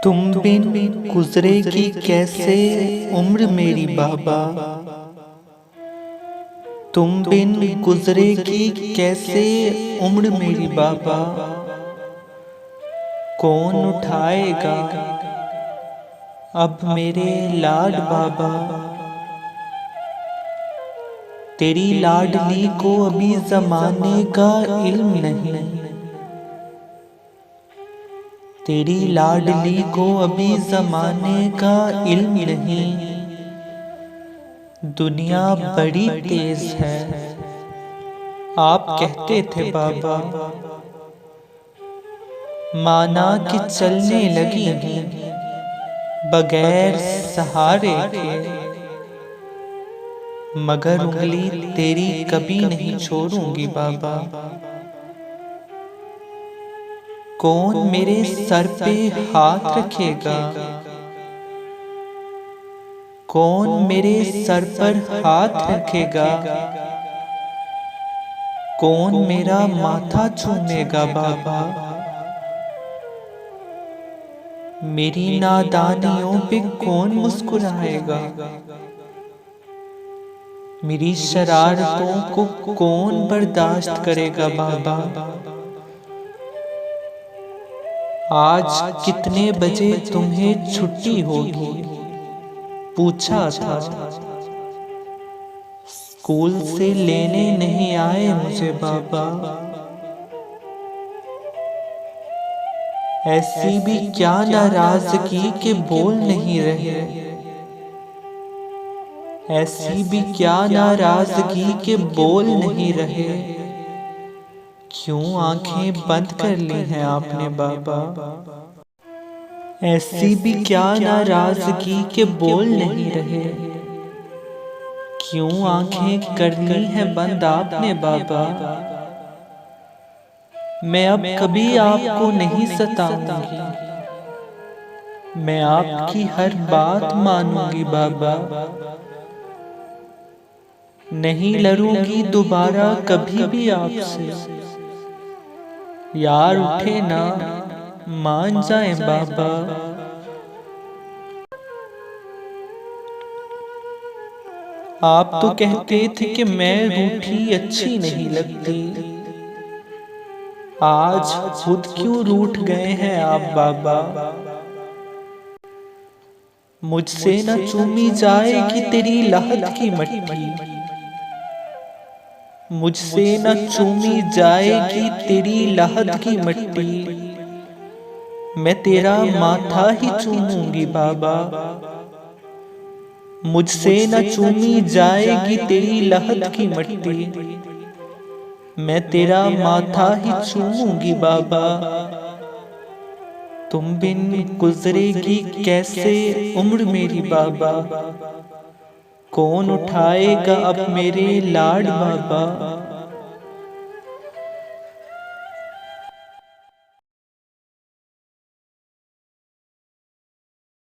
तुम बिन गुजरेगी कैसे उम्र मेरी बाबा। तुम बिन गुजरेगी कैसे उम्र मेरी बाबा। कौन उठाएगा अब मेरे लाड बाबा। तेरी लाडली को अभी जमाने का इल्म नहीं। तेरी लाडली को अभी जमाने का इल्म नहीं। दुनिया बड़ी तेज है आप कहते थे बाबा। माना कि चलने लगी हूँ बगैर सहारे के, मगर उंगली तेरी कभी नहीं छोड़ूंगी बाबा। कौन मेरे सर पे हाथ रखेगा। कौन मेरे सर पर हाथ रखेगा। कौन मेरा माथा चूमेगा बाबा। मेरी नादानियों पे कौन मुस्कुराएगा। मेरी शरारतों को कौन बर्दाश्त करेगा बाबा। आज कितने बजे तुम्हें छुट्टी होगी पूछा था। स्कूल से लेने नहीं आए मुझे बाबा। ऐसी भी क्या नाराजगी के बोल नहीं रहे। ऐसी भी क्या नाराजगी के बोल नहीं रहे। क्यों आंखें बंद कर ली हैं आपने बाबा। ऐसी भी क्या नाराजगी के बोल नहीं रहे। क्यों आंखें कर ली हैं बंद आपने बाबा। मैं अब कभी आपको नहीं सताऊंगी। मैं आपकी हर बात मानूंगी बाबा। नहीं लड़ूंगी दोबारा कभी भी आपसे। यार उठे ना मान जाए बाबा। आप तो कहते थे कि मैं रूठी अच्छी नहीं लगती। आज खुद क्यों रूठ गए हैं आप बाबा। मुझसे न चूमी जाएगी तेरी लहद की मट्टी। मुझसे न चूमी जाएगी तेरी लहद की मट्टी। मैं तेरा माथा ही चूमूंगी बाबा। मुझसे न चूमी जाएगी तेरी लहद की मट्टी। मैं तेरा माथा ही चूमूंगी बाबा। तुम बिन गुजरेगी कैसे उम्र मेरी बाबा। कौन उठाएगा अब मेरे लाड बाबा।